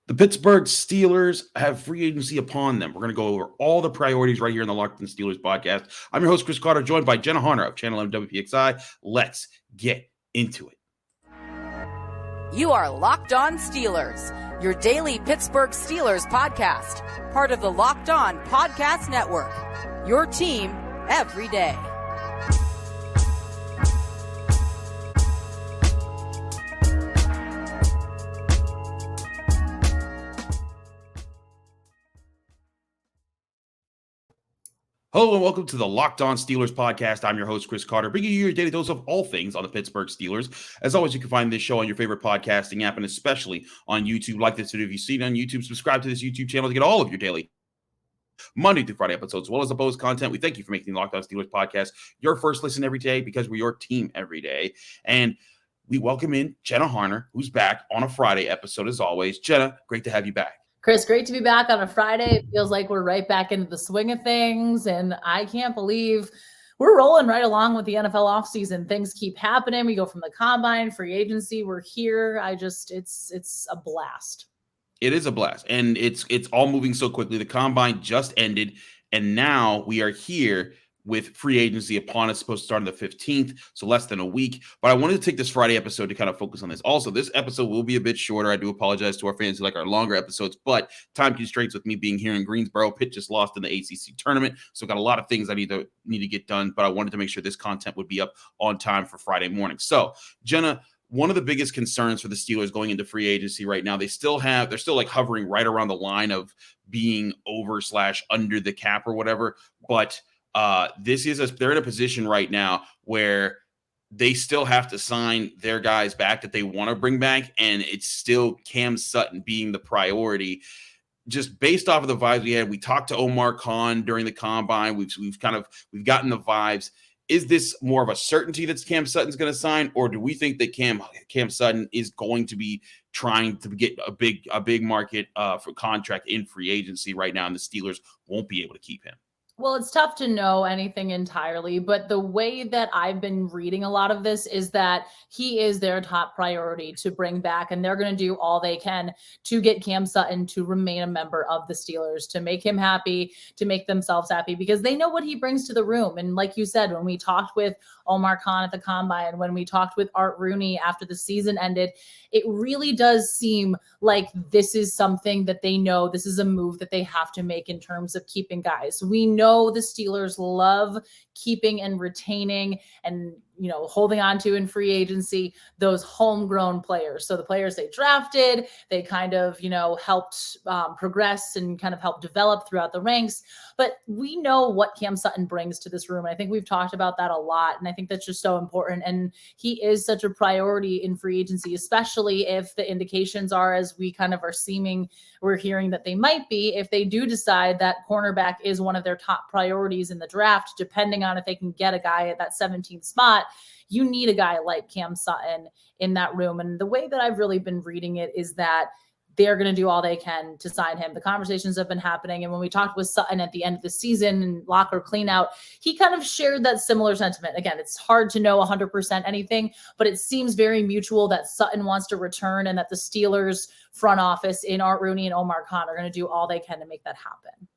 The Pittsburgh Steelers have free agency upon them. We're going to go over all the priorities right here in the Locked On Steelers podcast. I'm your host, Chris Carter, joined by Jenna Harner of Channel MWPXI. Let's get into it. You are Locked On Steelers, your daily Pittsburgh Steelers podcast, part of the Locked On Podcast Network, your team every day. Hello and welcome to the Locked On Steelers podcast. I'm your host, Chris Carter, bringing you your daily dose of all things on the Pittsburgh Steelers. As always, you can find this show on your favorite podcasting app and especially on YouTube. Like this video if you see it on YouTube. Subscribe to this YouTube channel to get all of your daily Monday through Friday episodes, as well as the bonus content. We thank you for making the Locked On Steelers podcast your first listen every day because we're your team every day. And we welcome in Jenna Harner, who's back on a Friday episode as always. Jenna, great to have you back. Chris, great to be back on a Friday. It feels like we're right back into the swing of things, and I can't believe we're rolling right along with the NFL offseason. Things keep happening. We go from the combine, free agency, we're here. It's a blast. It is a blast, and it's all moving so quickly. The combine just ended, and now we are here with free agency upon us, supposed to start on the 15th, so less than a week. But I wanted to take this Friday episode to kind of focus on this. Also, this episode will be a bit shorter. I do apologize to our fans who like our longer episodes, but time constraints with me being here in Greensboro. Pitt just lost in the ACC tournament, so got a lot of things I need to get done, but I wanted to make sure this content would be up on time for Friday morning. So, Jenna, one of the biggest concerns for the Steelers going into free agency right now, they're still like hovering right around the line of being over/under the cap or whatever, but they're in a position right now where they still have to sign their guys back that they want to bring back, and it's still Cam Sutton being the priority. Just based off of the vibes we had, we talked to Omar Khan during the combine. We've gotten the vibes. Is this more of a certainty that Cam Sutton's going to sign, or do we think that Cam Sutton is going to be trying to get a big market for contract in free agency right now, and the Steelers won't be able to keep him? Well, it's tough to know anything entirely, but the way that I've been reading a lot of this is that he is their top priority to bring back, and they're going to do all they can to get Cam Sutton to remain a member of the Steelers, to make him happy, to make themselves happy, because they know what he brings to the room. And like you said, when we talked with Omar Khan at the combine, when we talked with Art Rooney after the season ended, it really does seem like this is something that they know, this is a move that they have to make in terms of keeping guys. We know the Steelers love keeping and retaining and, holding on to in free agency those homegrown players. So the players they drafted, they kind of, helped progress and kind of help develop throughout the ranks. But we know what Cam Sutton brings to this room. And I think we've talked about that a lot. And I think that's just so important. And he is such a priority in free agency, especially if the indications are, as we kind of we're hearing that they might be, if they do decide that cornerback is one of their top priorities in the draft, depending on if they can get a guy at that 17th spot. You need a guy like Cam Sutton in that room. And the way that I've really been reading it is that they're going to do all they can to sign him. The conversations have been happening. And when we talked with Sutton at the end of the season and locker cleanout, he kind of shared that similar sentiment. Again, it's hard to know 100% anything, but it seems very mutual that Sutton wants to return and that the Steelers front office in Art Rooney and Omar Khan are going to do all they can to make that happen.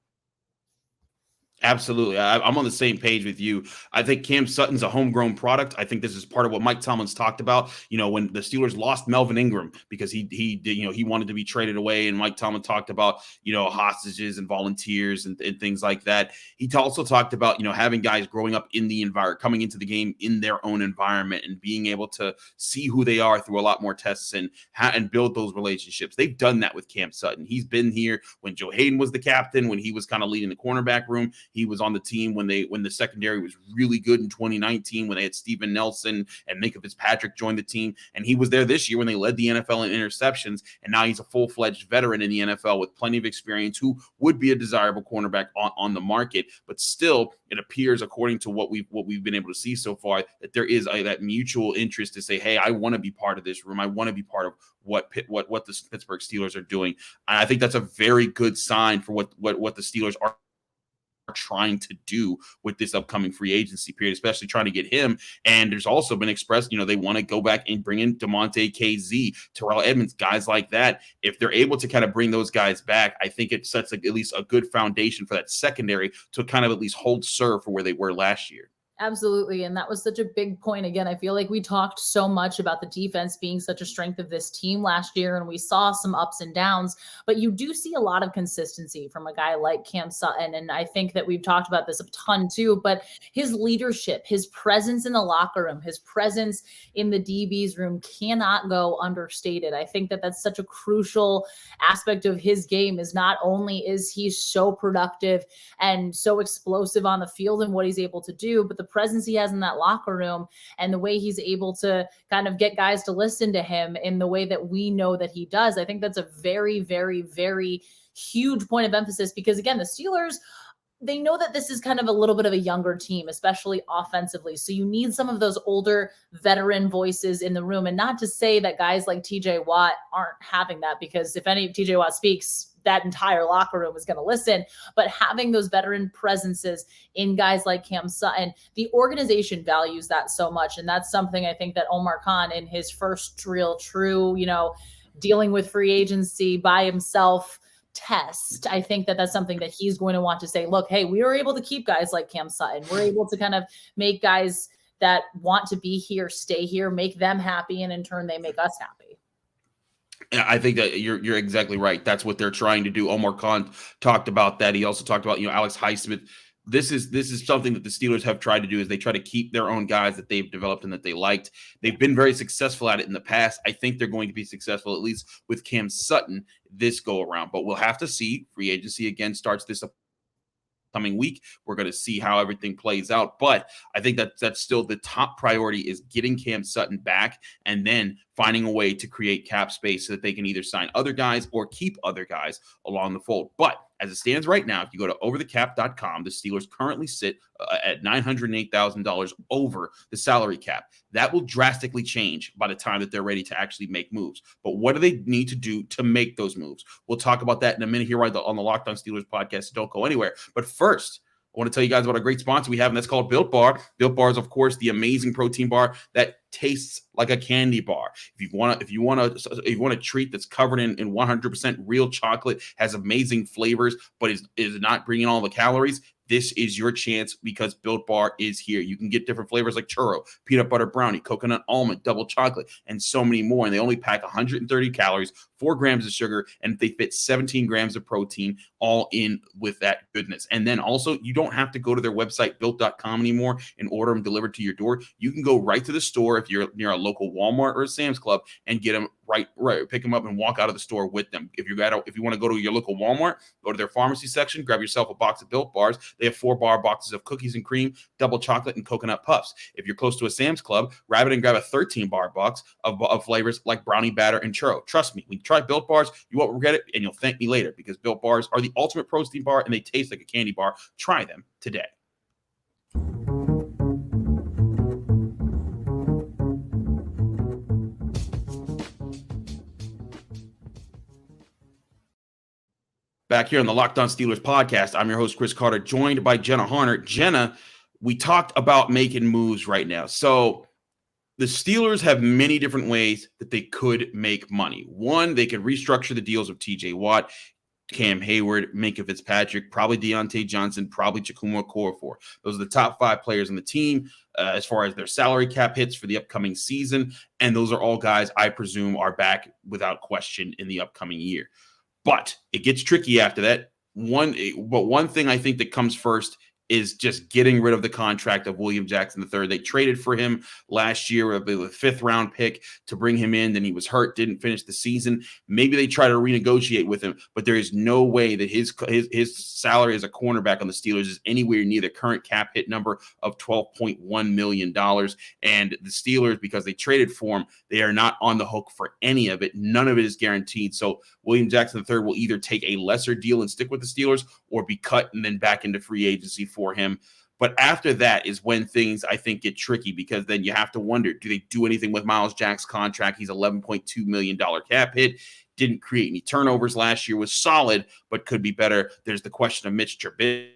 Absolutely. I'm on the same page with you. I think Cam Sutton's a homegrown product. I think this is part of what Mike Tomlin's talked about, when the Steelers lost Melvin Ingram because he wanted to be traded away. And Mike Tomlin talked about, hostages and volunteers and things like that. He also talked about, having guys growing up in the environment, coming into the game in their own environment and being able to see who they are through a lot more tests and build those relationships. They've done that with Cam Sutton. He's been here when Joe Hayden was the captain, when he was kind of leading the cornerback room. He was on the team when the secondary was really good in 2019, when they had Steven Nelson and Minkah Fitzpatrick join the team. And he was there this year when they led the NFL in interceptions. And now he's a full-fledged veteran in the NFL with plenty of experience who would be a desirable cornerback on the market. But still, it appears, according to what we've been able to see so far, that there is that mutual interest to say, hey, I want to be part of this room. I want to be part of what the Pittsburgh Steelers are doing. And I think that's a very good sign for what the Steelers are trying to do with this upcoming free agency period, especially trying to get him. And there's also been expressed, they want to go back and bring in Diontae KZ, Terrell Edmunds, guys like that. If they're able to kind of bring those guys back, I think it sets at least a good foundation for that secondary to kind of at least hold serve for where they were last year. Absolutely. And that was such a big point. Again, I feel like we talked so much about the defense being such a strength of this team last year, and we saw some ups and downs, but you do see a lot of consistency from a guy like Cam Sutton. And I think that we've talked about this a ton too, but his leadership, his presence in the locker room, his presence in the DB's room cannot go understated. I think that that's such a crucial aspect of his game. Is not only is he so productive and so explosive on the field and what he's able to do, but the presence he has in that locker room and the way he's able to kind of get guys to listen to him in the way that we know that he does. I think that's a very, very, very huge point of emphasis, because again, the Steelers, they know that this is kind of a little bit of a younger team, especially offensively. So you need some of those older veteran voices in the room, and not to say that guys like TJ Watt aren't having that, because if any TJ Watt speaks, that entire locker room is going to listen. But having those veteran presences in guys like Cam Sutton, the organization values that so much. And that's something I think that Omar Khan, in his first real true, dealing with free agency by himself test, I think that that's something that he's going to want to say, look, hey, we were able to keep guys like Cam Sutton. We're able to kind of make guys that want to be here, stay here, make them happy. And in turn, they make us happy. I think that you're exactly right. That's what they're trying to do. Omar Khan talked about that. He also talked about, Alex Highsmith. This is something that the Steelers have tried to do, is they try to keep their own guys that they've developed and that they liked. They've been very successful at it in the past. I think they're going to be successful, at least with Cam Sutton, this go around. But we'll have to see. Free agency again starts this coming week. We're going to see how everything plays out. But I think that's still the top priority, is getting Cam Sutton back and then finding a way to create cap space so that they can either sign other guys or keep other guys along the fold. But as it stands right now, if you go to overthecap.com, the Steelers currently sit at $908,000 over the salary cap. That will drastically change by the time that they're ready to actually make moves. But what do they need to do to make those moves? We'll talk about that in a minute here on the Locked On Steelers podcast. So don't go anywhere. But first, I want to tell you guys about a great sponsor we have, and that's called Built Bar. Built Bar is, of course, the amazing protein bar that tastes like a candy bar. If you want a treat that's covered in 100% real chocolate, has amazing flavors, but is not bringing all the calories, this is your chance, because Built Bar is here. You can get different flavors like churro, peanut butter brownie, coconut almond, double chocolate, and so many more. And they only pack 130 calories, 4 grams of sugar, and they fit 17 grams of protein, all in with that goodness. And then also, you don't have to go to their website, built.com, anymore and order them delivered to your door. You can go right to the store if you're near a local Walmart or a Sam's Club and get them right, pick them up and walk out of the store with them. If you want to go to your local Walmart, go to their pharmacy section, grab yourself a box of Built Bars. They have 4-bar boxes of cookies and cream, double chocolate, and coconut puffs. If you're close to a Sam's Club, grab it and grab a 13-bar box of flavors like brownie batter and churro. Trust me, when you try Built Bars, you won't regret it, and you'll thank me later, because Built Bars are the ultimate protein bar, and they taste like a candy bar. Try them today. Back here on the Locked On Steelers podcast, I'm your host, Chris Carter, joined by Jenna Harner. Jenna, we talked about making moves right now. So the Steelers have many different ways that they could make money. One, they could restructure the deals of TJ Watt, Cam Heyward, Minkah Fitzpatrick, probably Diontae Johnson, probably Chukwuma Okorafor. Those are the top 5 players on the team as far as their salary cap hits for the upcoming season. And those are all guys I presume are back without question in the upcoming year. But it gets tricky after that. One thing I think that comes first is just getting rid of the contract of William Jackson III. They traded for him last year with a 5th-round pick to bring him in. Then he was hurt, didn't finish the season. Maybe they try to renegotiate with him, but there is no way that his salary as a cornerback on the Steelers is anywhere near the current cap hit number of $12.1 million. And the Steelers, because they traded for him, they are not on the hook for any of it. None of it is guaranteed. So William Jackson III will either take a lesser deal and stick with the Steelers, or be cut and then back into free agency for him. But after that is when things, I think, get tricky, because then you have to wonder, do they do anything with Myles Jack's contract? He's $11.2 million cap hit. Didn't create any turnovers last year, was solid, but could be better. There's the question of Mitch Trubisky.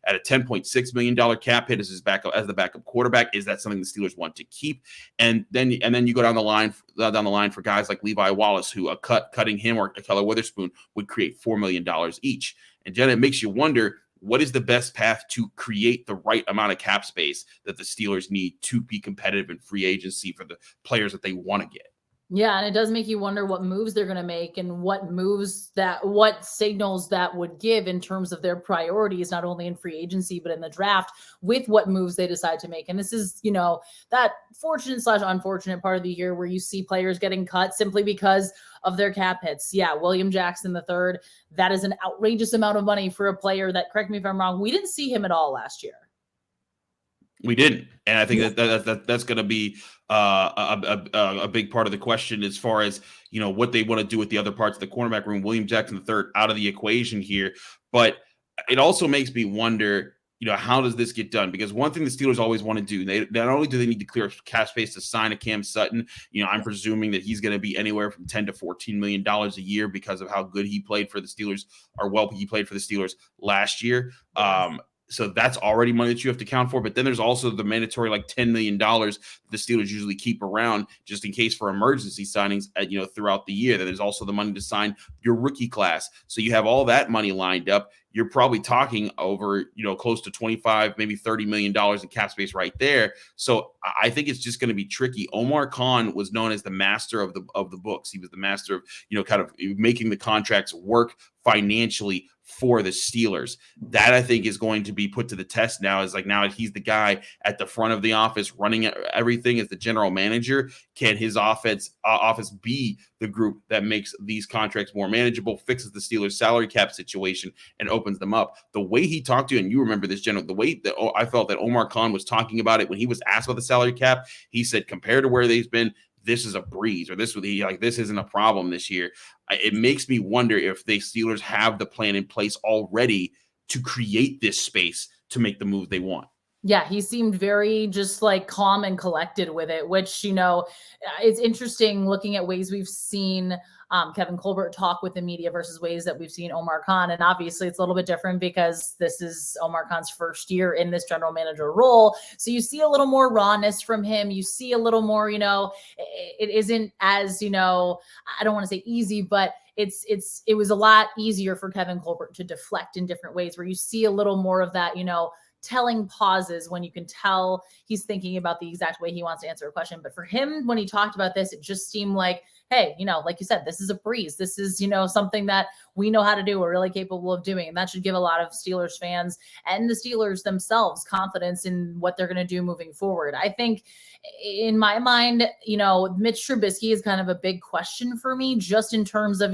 at a $10.6 million cap hit as his backup, as the backup quarterback. Is that something the Steelers want to keep? And then you go down the line for guys like Levi Wallace, who cutting him or Ahkello Witherspoon would create $4 million each. And Jenna, it makes you wonder, what is the best path to create the right amount of cap space that the Steelers need to be competitive in free agency for the players that they want to get? Yeah, and it does make you wonder what moves they're going to make and what signals that would give in terms of their priorities, not only in free agency, but in the draft, with what moves they decide to make. And this is, that fortunate/unfortunate part of the year where you see players getting cut simply because of their cap hits. Yeah, William Jackson III, that is an outrageous amount of money for a player that, correct me if I'm wrong, we didn't see him at all last year. We didn't, and I think that's going to be a big part of the question as far as what they want to do with the other parts of the cornerback room. William Jackson III out of the equation here, but it also makes me wonder, how does this get done? Because one thing the Steelers always want to do, they not only do they need to clear cap space to sign a Cam Sutton, I'm presuming that he's going to be anywhere from $10 to $14 million a year because of how good he played for the Steelers, he played for the Steelers last year. So that's already money that you have to account for. But then there's also the mandatory $10 million the Steelers usually keep around just in case for emergency signings throughout the year. Then there's also the money to sign your rookie class. So you have all that money lined up. You're probably talking over, close to 25, maybe $30 million in cap space right there. So I think it's just going to be tricky. Omar Khan was known as the master of the books. He was the master of, kind of making the contracts work financially for the Steelers. That I think is going to be put to the test now. Now he's the guy at the front of the office running everything as the general manager. Can his office be the group that makes these contracts more manageable, fixes the Steelers salary cap situation, and opens them up? The way he talked to you, and you remember this, Jenna, the way that I felt that Omar Khan was talking about it when he was asked about the salary cap, he said, compared to where they've been, this is a breeze, or this isn't a problem this year. It makes me wonder if the Steelers have the plan in place already to create this space to make the move they want. Yeah, he seemed very just calm and collected with it, which, it's interesting looking at ways we've seen Kevin Colbert talk with the media versus ways that we've seen Omar Khan. And obviously it's a little bit different because this is Omar Khan's first year in this general manager role. So you see a little more rawness from him. You see a little more, it isn't as, I don't want to say easy, but it was a lot easier for Kevin Colbert to deflect in different ways where you see a little more of that, telling pauses when you can tell he's thinking about the exact way he wants to answer a question. But for him, when he talked about this, it just seemed like, hey, like you said, this is a breeze. This is, something that we know how to do. We're really capable of doing. And that should give a lot of Steelers fans and the Steelers themselves confidence in what they're going to do moving forward. I think in my mind, Mitch Trubisky is kind of a big question for me, just in terms of,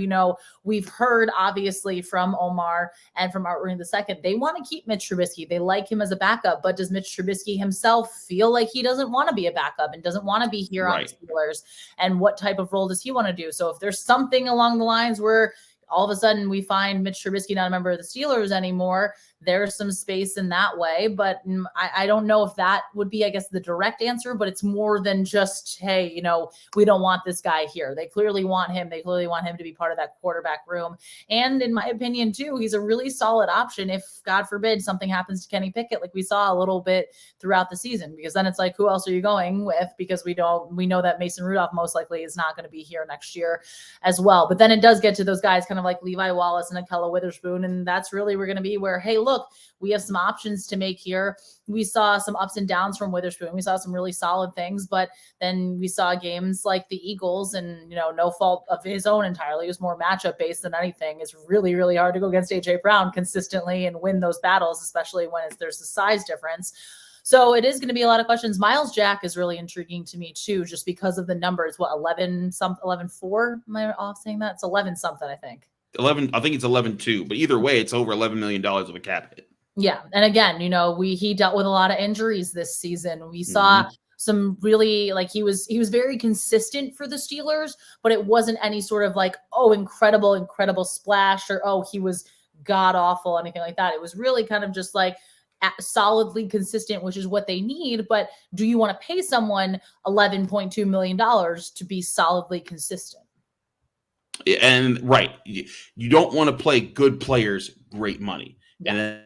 we've heard obviously from Omar and from Art Rooney II, they want to keep Mitch Trubisky. They like him as a backup, but does Mitch Trubisky himself feel like he doesn't want to be a backup and doesn't want to be here on the Steelers? And what type of role does he want to do? So if there's something along the lines where all of a sudden we find Mitch Trubisky not a member of the Steelers anymore, there's some space in that way. But I don't know if that would be, I guess, the direct answer, but it's more than just, hey, we don't want this guy here. They clearly want him. They clearly want him to be part of that quarterback room. And in my opinion, too, he's a really solid option if, God forbid, something happens to Kenny Pickett, like we saw a little bit throughout the season, because then it's who else are you going with? Because we know that Mason Rudolph most likely is not going to be here next year as well. But then it does get to those guys kind of like Levi Wallace and Ahkello Witherspoon. And that's really, we're going to be where, hey, look, we have some options to make here. We saw some ups and downs from Witherspoon. We saw some really solid things, but then we saw games like the Eagles, and, no fault of his own entirely. It was more matchup based than anything. It's really, really hard to go against AJ Brown consistently and win those battles, especially when there's a size difference. So it is going to be a lot of questions. Miles Jack is really intriguing to me too, just because of the numbers. What, 11-4? Am I off saying that? It's 11 something, I think. 11. I think it's 11-2, but either way, it's over $11 million of a cap hit. Yeah. And again, he dealt with a lot of injuries this season. We saw some really, he was very consistent for the Steelers, but it wasn't any sort of incredible splash, or, he was god awful, anything like that. It was really kind of just solidly consistent, which is what they need. But do you want to pay someone $11.2 million to be solidly consistent? And you don't want to play good players great money. Yeah. And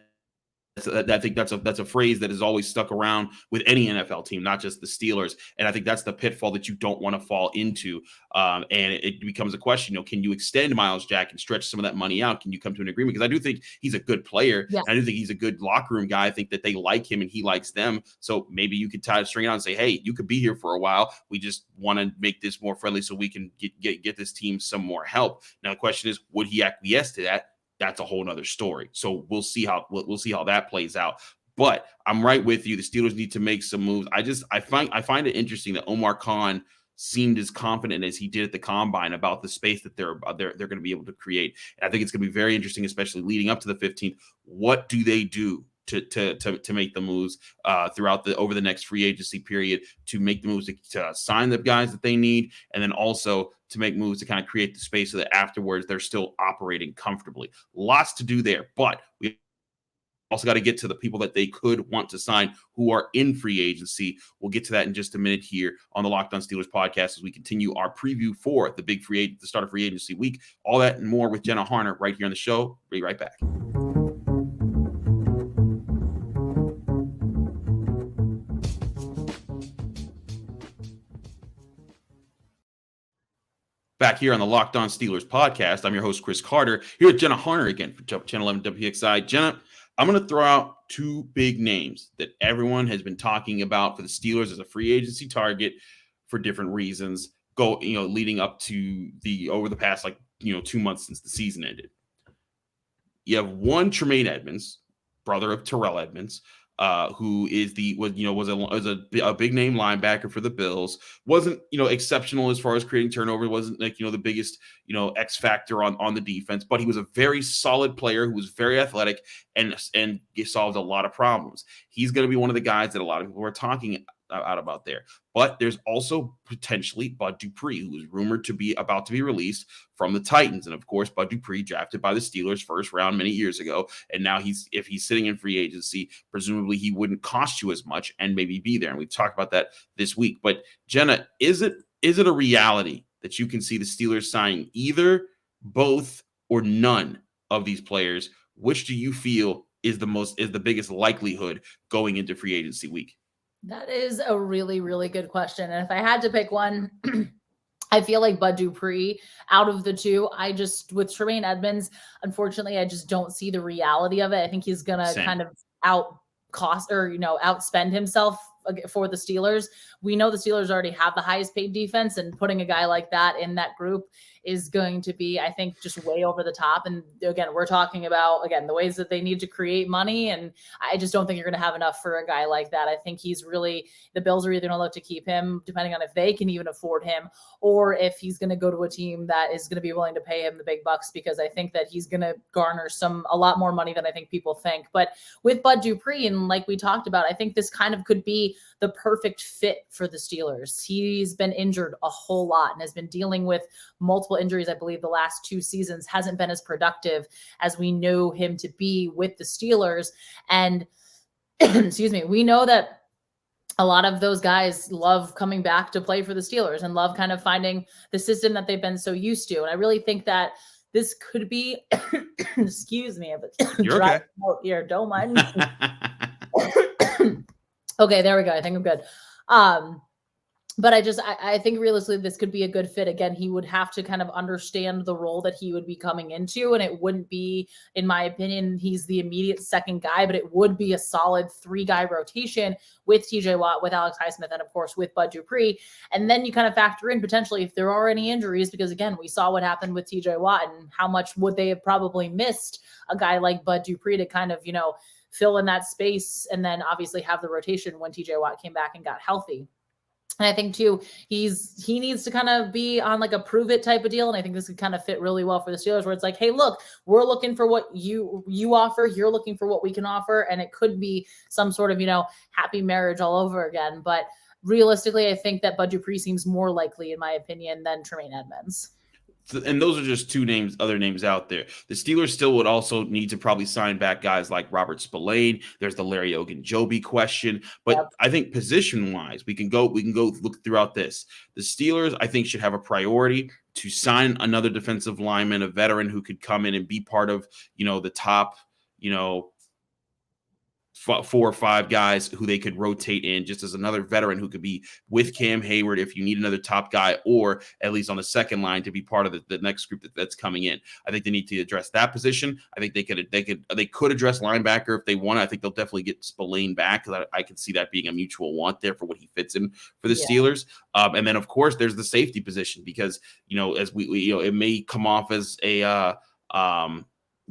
I think that's a phrase that has always stuck around with any NFL team, not just the Steelers. And I think that's the pitfall that you don't want to fall into. And it becomes a question, can you extend Myles Jack and stretch some of that money out? Can you come to an agreement? Because I do think he's a good player. Yeah. I do think he's a good locker room guy. I think that they like him and he likes them. So maybe you could tie a string out and say, hey, you could be here for a while. We just want to make this more friendly so we can get this team some more help. Now, the question is, would he acquiesce to that? That's a whole nother story. So we'll see how that plays out. But I'm right with you. The Steelers need to make some moves. I find it interesting that Omar Khan seemed as confident as he did at the combine about the space that they're going to be able to create. And I think it's going to be very interesting, especially leading up to the 15th. What do they do to make the moves over the next free agency period, to make the moves to sign the guys that they need, and then also to make moves to kind of create the space so that afterwards they're still operating comfortably. Lots to do there, but we also got to get to the people that they could want to sign who are in free agency. We'll get to that in just a minute here on the Locked On Steelers podcast as we continue our preview for the start of free agency week. All that and more with Jenna Harner right here on the show. Be right back. Back here on the Locked On Steelers podcast, I'm your host, Chris Carter, here with Jenna Harner again for Channel 11 WPXI. Jenna, I'm going to throw out two big names that everyone has been talking about for the Steelers as a free agency target for different reasons, leading up to over the past 2 months since the season ended. You have one, Tremaine Edmunds, brother of Terrell Edmunds, who was a big name linebacker for the Bills. Wasn't exceptional as far as creating turnovers. Wasn't the biggest X factor on the defense, but he was a very solid player who was very athletic and he solved a lot of problems. He's going to be one of the guys that a lot of people are talking about there. But there's also potentially Bud Dupree, who is rumored to be about to be released from the Titans. And of course, Bud Dupree drafted by the Steelers first round many years ago. And now if he's sitting in free agency, presumably he wouldn't cost you as much and maybe be there. And we've talked about that this week. But Jenna, is it a reality that you can see the Steelers signing either, both, or none of these players? Which do you feel is the biggest likelihood going into free agency week? That is a really, really good question. And if I had to pick one, I feel like Bud Dupree out of the two. With Tremaine Edmunds, unfortunately, I just don't see the reality of it. I think he's going to kind of outspend himself for the Steelers. We know the Steelers already have the highest paid defense, and putting a guy like that in that group is going to be, I think, just way over the top. And again, we're talking about, the ways that they need to create money. And I just don't think you're going to have enough for a guy like that. I think the Bills are either going to look to keep him, depending on if they can even afford him, or if he's going to go to a team that is going to be willing to pay him the big bucks, because I think that he's going to garner a lot more money than I think people think. But with Bud Dupree, and like we talked about, I think this kind of could be the perfect fit for the Steelers. He's been injured a whole lot and has been dealing with multiple injuries. I believe the last 2 seasons hasn't been as productive as we know him to be with the Steelers. And excuse me, we know that a lot of those guys love coming back to play for the Steelers and love kind of finding the system that they've been so used to. And I really think that this could be, excuse me, but you're okay. Out here, don't mind me. Okay, there we go. I think I'm good. But I think realistically, this could be a good fit. Again, he would have to kind of understand the role that he would be coming into. And it wouldn't be, in my opinion, he's the immediate second guy, but it would be a solid 3-guy rotation with TJ Watt, with Alex Highsmith, and of course with Bud Dupree. And then you kind of factor in potentially if there are any injuries, because again, we saw what happened with TJ Watt and how much would they have probably missed a guy like Bud Dupree to kind of, fill in that space, and then obviously have the rotation when TJ Watt came back and got healthy. And I think too, he needs to kind of be on like a prove it type of deal. And I think this could kind of fit really well for the Steelers, where it's like, hey, look, we're looking for what you offer. You're looking for what we can offer. And it could be some sort of, happy marriage all over again. But realistically, I think that Bud Dupree seems more likely, in my opinion, than Tremaine Edmunds. And those are just other names out there. The Steelers still would also need to probably sign back guys like Robert Spillane. There's the Larry Ogunjobi question, but yep. I think position-wise, we can go look throughout this. The Steelers, I think, should have a priority to sign another defensive lineman, a veteran who could come in and be part of, the top, 4 or 5 guys who they could rotate in just as another veteran who could be with Cam Heyward if you need another top guy, or at least on the second line to be part of the next group that's coming in. I think they need to address that position. I think they could address linebacker if they want. I think they'll definitely get Spillane back, because I can see that being a mutual want there for what he fits in for the Steelers. And then of course there's the safety position, because as we it may come off as a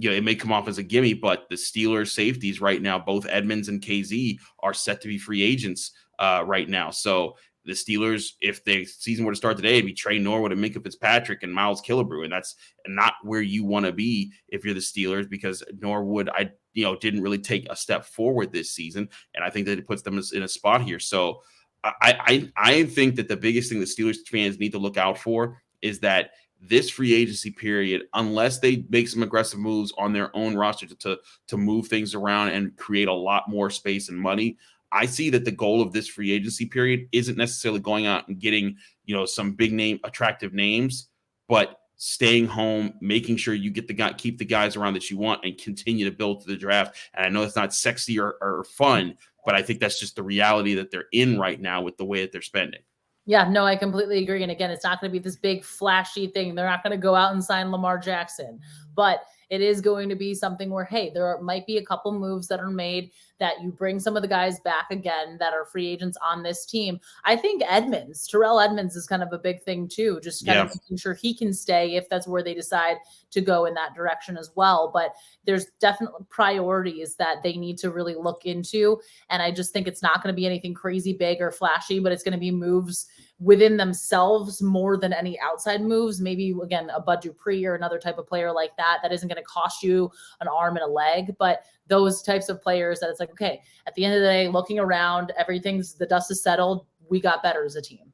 it may come off as a gimme, but the Steelers safeties right now, both Edmunds and KZ, are set to be free agents right now. So the Steelers, if the season were to start today, it'd be Trey Norwood and Minkah Fitzpatrick and Miles Killebrew, and that's not where you want to be if you're the Steelers, because Norwood, didn't really take a step forward this season, and I think that it puts them in a spot here. So I think that the biggest thing the Steelers fans need to look out for is that this free agency period, unless they make some aggressive moves on their own roster to move things around and create a lot more space and money, I see that the goal of this free agency period isn't necessarily going out and getting, some big name, attractive names, but staying home, making sure you keep the guys around that you want, and continue to build to the draft. And I know it's not sexy or fun, but I think that's just the reality that they're in right now with the way that they're spending. Yeah, no, I completely agree. And again, it's not going to be this big flashy thing. They're not going to go out and sign Lamar Jackson, but it is going to be something where, hey, there might be a couple moves that are made that you bring some of the guys back again that are free agents on this team. I think Terrell Edmunds is kind of a big thing too, just kind of making sure he can stay if that's where they decide to go in that direction as well. But there's definitely priorities that they need to really look into. And I just think it's not going to be anything crazy big or flashy, but it's going to be moves within themselves more than any outside moves. Maybe, again, a Bud Dupree or another type of player like that isn't going to cost you an arm and a leg, but those types of players that it's like, okay, at the end of the day, looking around, the dust is settled. We got better as a team.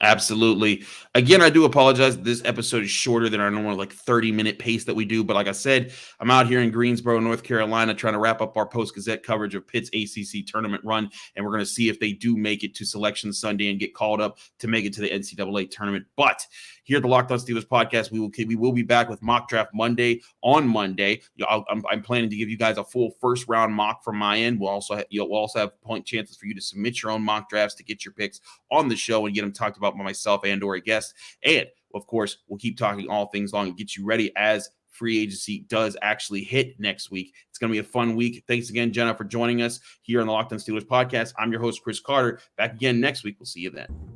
Absolutely. Again, I do apologize. This episode is shorter than our normal 30-minute pace that we do. But like I said, I'm out here in Greensboro, North Carolina, trying to wrap up our Post-Gazette coverage of Pitt's ACC tournament run. And we're going to see if they do make it to Selection Sunday and get called up to make it to the NCAA tournament. But here at the Locked On Steelers podcast, we will be back with Mock Draft Monday on Monday. I'm planning to give you guys a full first round mock from my end. We'll also have point chances for you to submit your own mock drafts to get your picks on the show and get them talked about by myself and or a guest. And of course, we'll keep talking all things long and get you ready as free agency does actually hit next week. It's going to be a fun week. Thanks again, Jenna, for joining us here on the Locked On Steelers podcast. I'm your host, Chris Carter. Back again next week. We'll see you then.